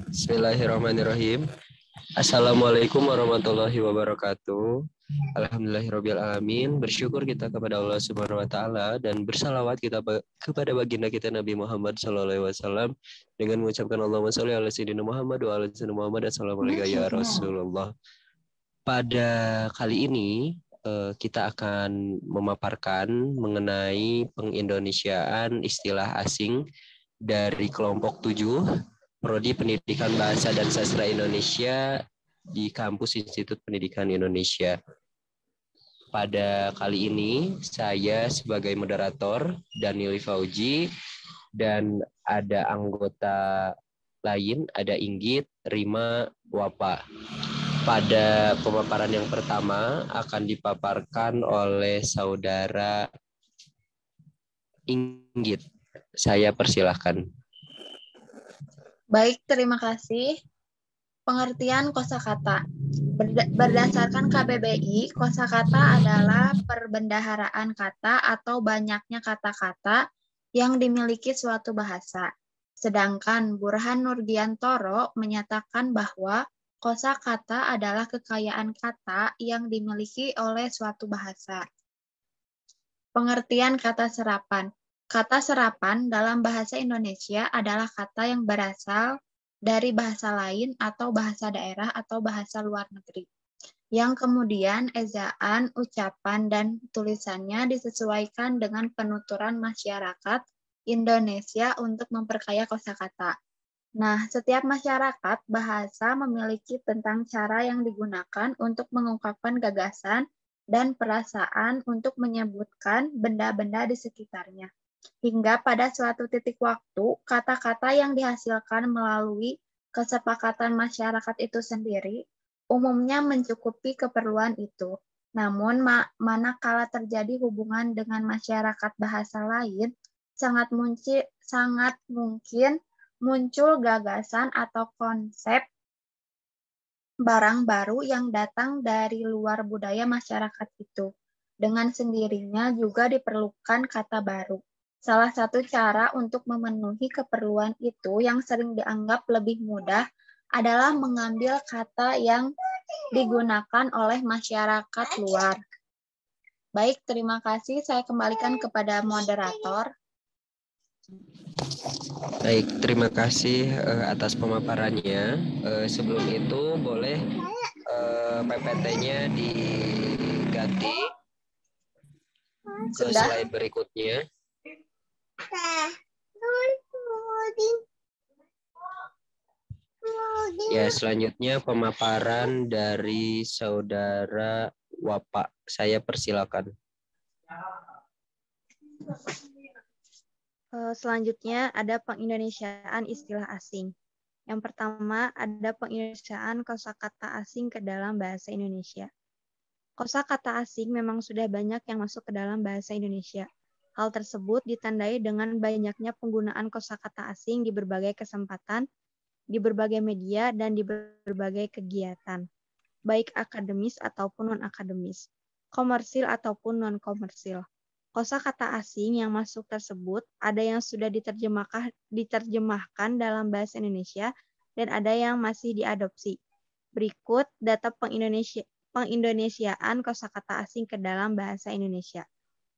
Bismillahirrahmanirrahim. Assalamualaikum warahmatullahi wabarakatuh. Alhamdulillahirabbil alamin. Bersyukur kita kepada Allah Subhanahu wa taala dan bersalawat kita kepada baginda kita Nabi Muhammad sallallahu alaihi wasallam dengan mengucapkan Allahumma shalli ala sayyidina Muhammad wa ala sayyidina Muhammad. Assalamualaikum ya Rasulullah. Pada kali ini kita akan memaparkan mengenai pengindonesiaan istilah asing dari kelompok 7 Prodi Pendidikan Bahasa dan Sastra Indonesia di Kampus Institut Pendidikan Indonesia. Pada kali ini saya sebagai moderator Daniel Fauji dan ada anggota lain, ada Inggit, Rima, Wapa. Pada pemaparan yang pertama akan dipaparkan oleh saudara Inggit. Saya persilahkan. Baik, terima kasih. Pengertian kosakata. Berdasarkan KBBI, kosakata adalah perbendaharaan kata atau banyaknya kata-kata yang dimiliki suatu bahasa. Sedangkan Burhan Nurdiantoro menyatakan bahwa kosakata adalah kekayaan kata yang dimiliki oleh suatu bahasa. Pengertian kata serapan. Kata serapan dalam bahasa Indonesia adalah kata yang berasal dari bahasa lain atau bahasa daerah atau bahasa luar negeri, yang kemudian ejaan, ucapan, dan tulisannya disesuaikan dengan penuturan masyarakat Indonesia untuk memperkaya kosakata. Nah, setiap masyarakat bahasa memiliki tentang cara yang digunakan untuk mengungkapkan gagasan dan perasaan untuk menyebutkan benda-benda di sekitarnya. Hingga pada suatu titik waktu, kata-kata yang dihasilkan melalui kesepakatan masyarakat itu sendiri umumnya mencukupi keperluan itu. Namun, manakala terjadi hubungan dengan masyarakat bahasa lain, sangat mungkin muncul gagasan atau konsep barang baru yang datang dari luar budaya masyarakat itu. Dengan sendirinya juga diperlukan kata baru. Salah satu cara untuk memenuhi keperluan itu yang sering dianggap lebih mudah adalah mengambil kata yang digunakan oleh masyarakat luar. Baik, terima kasih. Saya kembalikan kepada moderator. Baik, terima kasih atas pemaparannya. Sebelum itu boleh PPT-nya diganti ke slide berikutnya. Ya, selanjutnya pemaparan dari saudara Wapa. Saya persilakan. Selanjutnya ada pengindonesiaan istilah asing. Yang pertama ada pengindonesiaan kosakata asing ke dalam bahasa Indonesia. Kosakata asing memang sudah banyak yang masuk ke dalam bahasa Indonesia. Hal tersebut ditandai dengan banyaknya penggunaan kosakata asing di berbagai kesempatan, di berbagai media, dan di berbagai kegiatan, baik akademis ataupun non-akademis, komersil ataupun non-komersil. Kosakata asing yang masuk tersebut ada yang sudah diterjemahkan dalam bahasa Indonesia dan ada yang masih diadopsi. Berikut data pengindonesiaan kosakata asing ke dalam bahasa Indonesia.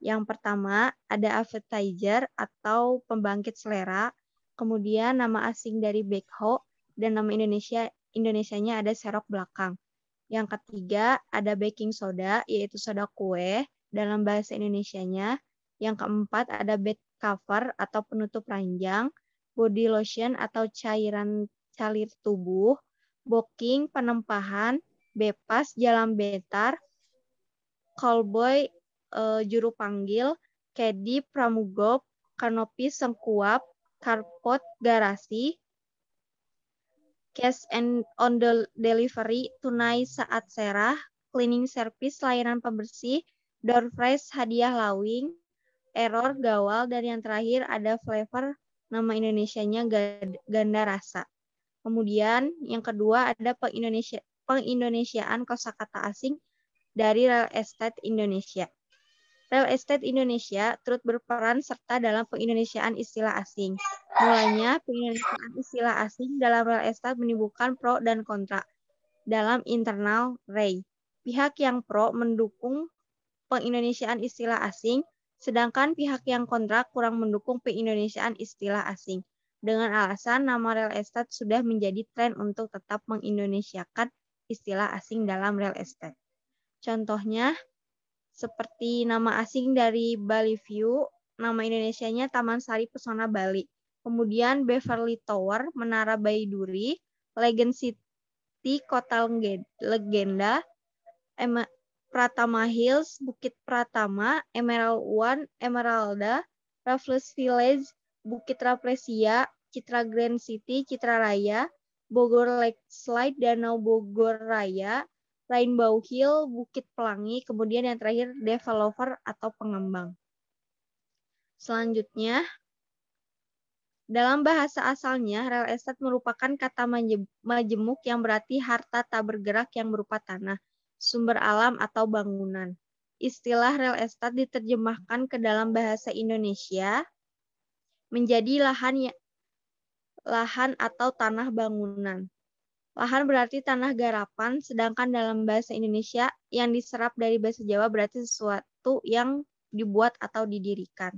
Yang pertama ada appetizer atau pembangkit selera, kemudian nama asing dari backhoe dan nama Indonesianya ada serok belakang. Yang ketiga ada baking soda yaitu soda kue dalam bahasa Indonesianya. Yang keempat ada bed cover atau penutup ranjang, body lotion atau cairan cair tubuh, boking penempahan, bepas jalan bentar, callboy juru panggil, kedi pramugop, kanopi sengkuap, carport garasi, cash and on the delivery, tunai saat serah, cleaning service layanan pembersih, door prize hadiah lawing, error gawal, dan yang terakhir ada flavor nama Indonesianya ganda rasa. Kemudian yang kedua ada pengindonesiaan kosakata asing dari real estate Indonesia. Real estate Indonesia turut berperan serta dalam pengindonesiaan istilah asing. Mulanya, pengindonesiaan istilah asing dalam real estate menimbulkan pro dan kontra dalam internal REI. Pihak yang pro mendukung pengindonesiaan istilah asing, sedangkan pihak yang kontra kurang mendukung pengindonesiaan istilah asing. Dengan alasan nama real estate sudah menjadi tren untuk tetap mengindonesiakan istilah asing dalam real estate. Contohnya, seperti nama asing dari Bali View, nama Indonesianya Taman Sari Pesona Bali. Kemudian Beverly Tower, Menara Baiduri, Legend City, Kota Legenda, Pratama Hills, Bukit Pratama, Emerald One, Emeralda, Raffles Village, Bukit Rafflesia, Citra Grand City, Citra Raya, Bogor Lake Slide, Danau Bogor Raya, Rainbow Hill, Bukit Pelangi, kemudian yang terakhir developer atau pengembang. Selanjutnya, dalam bahasa asalnya, real estate merupakan kata majemuk yang berarti harta tak bergerak yang berupa tanah, sumber alam atau bangunan. Istilah real estate diterjemahkan ke dalam bahasa Indonesia menjadi lahan atau tanah bangunan. Lahan berarti tanah garapan, sedangkan dalam bahasa Indonesia yang diserap dari bahasa Jawa berarti sesuatu yang dibuat atau didirikan.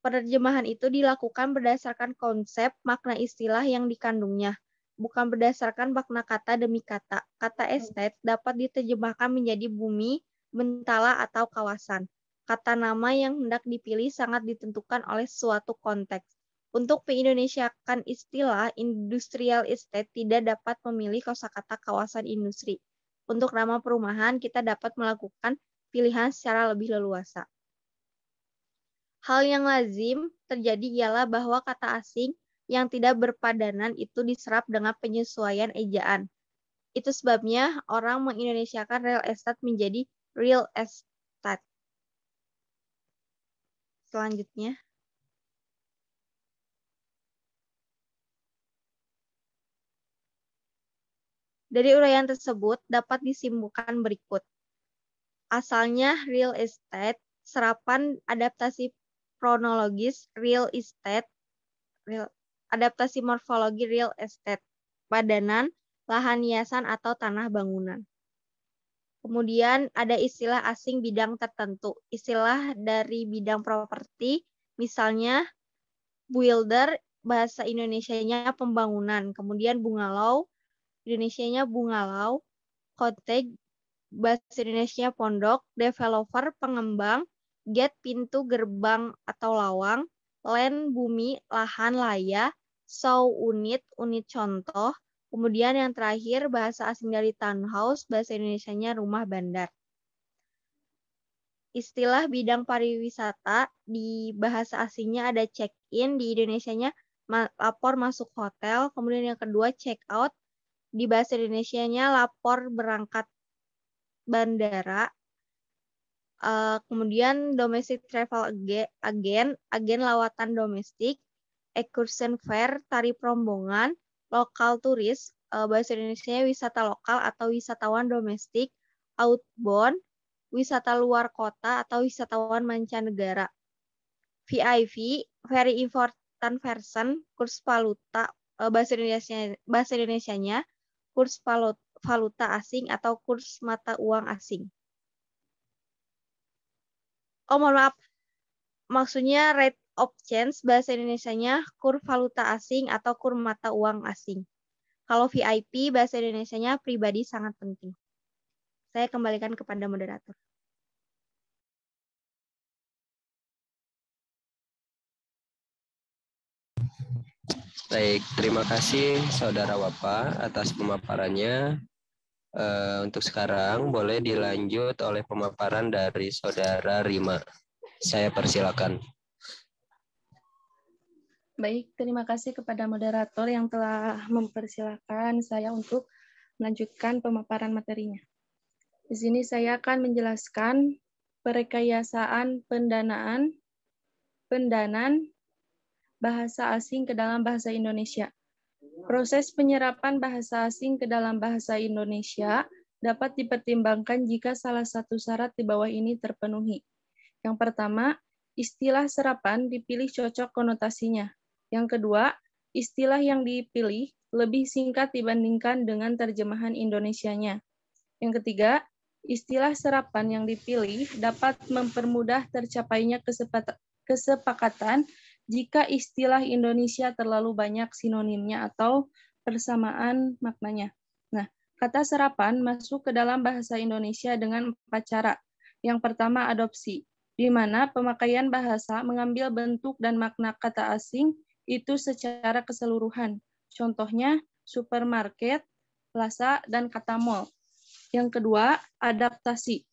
Penerjemahan itu dilakukan berdasarkan konsep makna istilah yang dikandungnya, bukan berdasarkan makna kata demi kata. Kata estate dapat diterjemahkan menjadi bumi, bentala, atau kawasan. Kata nama yang hendak dipilih sangat ditentukan oleh suatu konteks. Untuk mengindonesiakan istilah industrial estate tidak dapat memilih kosakata kawasan industri. Untuk nama perumahan kita dapat melakukan pilihan secara lebih leluasa. Hal yang lazim terjadi ialah bahwa kata asing yang tidak berpadanan itu diserap dengan penyesuaian ejaan. Itu sebabnya orang mengindonesiakan real estate menjadi real estate. Selanjutnya. Dari uraian tersebut dapat disimpulkan berikut. Asalnya real estate, serapan adaptasi kronologis real estate, adaptasi morfologi real estate, padanan, lahan hiasan atau tanah bangunan. Kemudian ada istilah asing bidang tertentu, istilah dari bidang properti, misalnya builder, bahasa Indonesianya pembangunan, kemudian bungalow, Indonesianya bungalau, cottage, bahasa Indonesia pondok, developer, pengembang, gate, pintu, gerbang atau lawang, land, bumi, lahan, laya, show, unit contoh, kemudian yang terakhir bahasa asing dari townhouse, bahasa Indonesianya rumah bandar. Istilah bidang pariwisata di bahasa asingnya ada check-in, di Indonesianya lapor masuk hotel, kemudian yang kedua check-out, di bahasa Indonesianya lapor berangkat bandara, kemudian domestic travel agent, agen lawatan domestik, excursion fair, tari rombongan, lokal turis, bahasa Indonesianya wisata lokal atau wisatawan domestik, outbound, wisata luar kota atau wisatawan mancanegara. VIP, very important person, kurs valuta, bahasa Indonesianya kurs valuta asing atau kurs mata uang asing. Oh, mohon maaf. Maksudnya rate of change, bahasa Indonesianya kurs valuta asing atau kurs mata uang asing. Kalau VIP, bahasa Indonesianya pribadi sangat penting. Saya kembalikan kepada moderator. Baik, terima kasih Saudara Wapa atas pemaparannya. Untuk sekarang boleh dilanjut oleh pemaparan dari Saudara Rima. Saya persilakan. Baik, terima kasih kepada moderator yang telah mempersilakan saya untuk melanjutkan pemaparan materinya. Di sini saya akan menjelaskan perekayasaan pendanaan bahasa asing ke dalam bahasa Indonesia. Proses penyerapan bahasa asing ke dalam bahasa Indonesia dapat dipertimbangkan jika salah satu syarat di bawah ini terpenuhi. Yang pertama, istilah serapan dipilih cocok konotasinya. Yang kedua, istilah yang dipilih lebih singkat dibandingkan dengan terjemahan Indonesianya. Yang ketiga, istilah serapan yang dipilih dapat mempermudah tercapainya kesepakatan jika istilah Indonesia terlalu banyak sinonimnya atau persamaan maknanya. Nah, kata serapan masuk ke dalam bahasa Indonesia dengan 4 cara. Yang pertama, adopsi, di mana pemakaian bahasa mengambil bentuk dan makna kata asing itu secara keseluruhan. Contohnya, supermarket, plaza, dan kata mall. Yang kedua, adaptasi.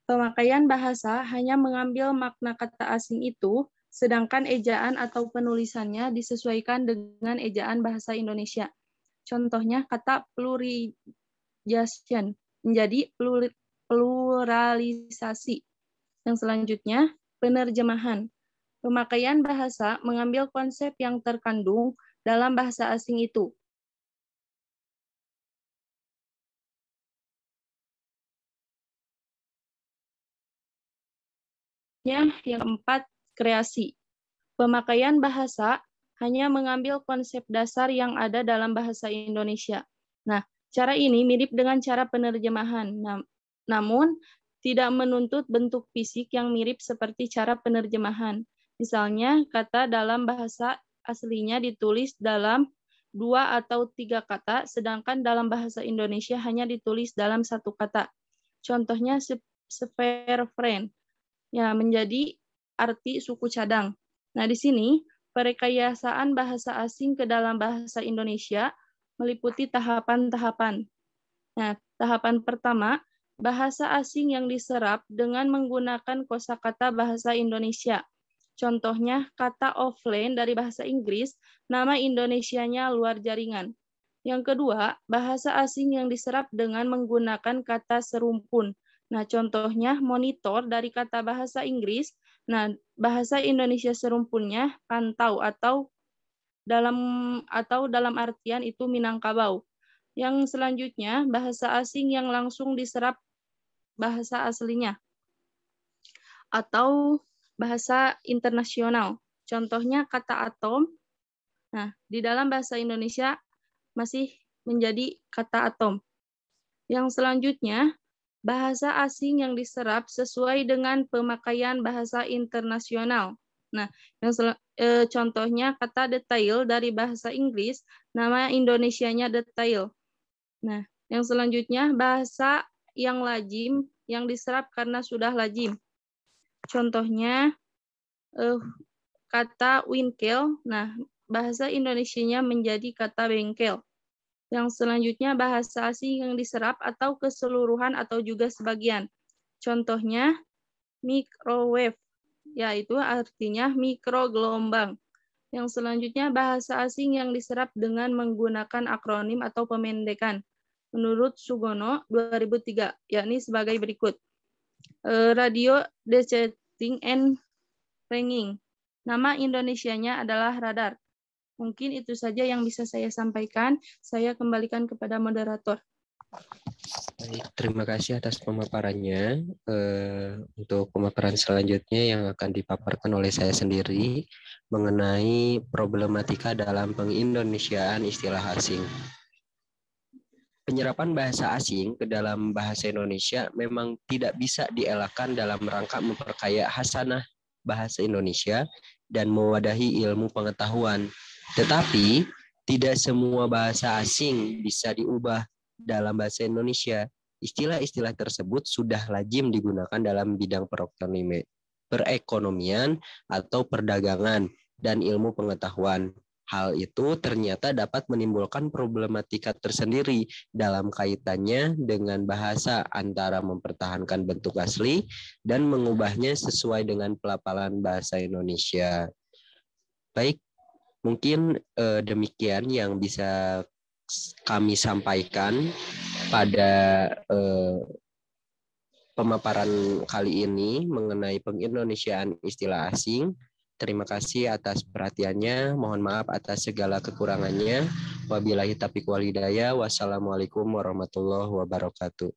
Pemakaian bahasa hanya mengambil makna kata asing itu, sedangkan ejaan atau penulisannya disesuaikan dengan ejaan bahasa Indonesia. Contohnya, kata pluralization menjadi pluralisasi. Yang selanjutnya, penerjemahan. Pemakaian bahasa mengambil konsep yang terkandung dalam bahasa asing itu. Yang keempat, kreasi. Pemakaian bahasa hanya mengambil konsep dasar yang ada dalam bahasa Indonesia. Nah, cara ini mirip dengan cara penerjemahan, namun tidak menuntut bentuk fisik yang mirip seperti cara penerjemahan. Misalnya, kata dalam bahasa aslinya ditulis dalam 2 atau 3 kata, sedangkan dalam bahasa Indonesia hanya ditulis dalam 1 kata. Contohnya, spare friend, ya, menjadi arti suku cadang. Nah, di sini perekayasaan bahasa asing ke dalam bahasa Indonesia meliputi tahapan-tahapan. Nah, tahapan pertama, bahasa asing yang diserap dengan menggunakan kosakata bahasa Indonesia. Contohnya, kata offline dari bahasa Inggris, nama Indonesianya luar jaringan. Yang kedua, bahasa asing yang diserap dengan menggunakan kata serumpun. Nah, contohnya monitor dari kata bahasa Inggris. Nah, bahasa Indonesia serumpunnya pantau atau dalam artian itu Minangkabau. Yang selanjutnya, bahasa asing yang langsung diserap bahasa aslinya atau bahasa internasional. Contohnya kata atom. Nah, di dalam bahasa Indonesia masih menjadi kata atom. Yang selanjutnya, bahasa asing yang diserap sesuai dengan pemakaian bahasa internasional. Nah, contohnya kata detail dari bahasa Inggris, nama Indonesianya detail. Nah, yang selanjutnya bahasa yang lazim yang diserap karena sudah lazim. Contohnya kata winkel. Nah, bahasa Indonesianya menjadi kata bengkel. Yang selanjutnya bahasa asing yang diserap atau keseluruhan atau juga sebagian. Contohnya microwave, yaitu artinya mikrogelombang. Yang selanjutnya bahasa asing yang diserap dengan menggunakan akronim atau pemendekan. Menurut Sugono 2003, yakni sebagai berikut. Radio Decoding and Ringing. Nama Indonesianya adalah radar. Mungkin itu saja yang bisa saya sampaikan. Saya kembalikan kepada moderator. Baik, terima kasih atas pemaparannya. Untuk pemaparan selanjutnya yang akan dipaparkan oleh saya sendiri mengenai problematika dalam pengindonesiaan istilah asing. Penyerapan bahasa asing ke dalam bahasa Indonesia memang tidak bisa dielakkan dalam rangka memperkaya khasanah bahasa Indonesia dan mewadahi ilmu pengetahuan. Tetapi, tidak semua bahasa asing bisa diubah dalam bahasa Indonesia. Istilah-istilah tersebut sudah lazim digunakan dalam bidang perekonomian atau perdagangan dan ilmu pengetahuan. Hal itu ternyata dapat menimbulkan problematika tersendiri dalam kaitannya dengan bahasa antara mempertahankan bentuk asli dan mengubahnya sesuai dengan pelafalan bahasa Indonesia. Baik, mungkin demikian yang bisa kami sampaikan pada pemaparan kali ini mengenai pengindonesiaan istilah asing. Terima kasih atas perhatiannya. Mohon maaf atas segala kekurangannya. Wabillahi taufiq wal hidayah. Wassalamualaikum warahmatullahi wabarakatuh.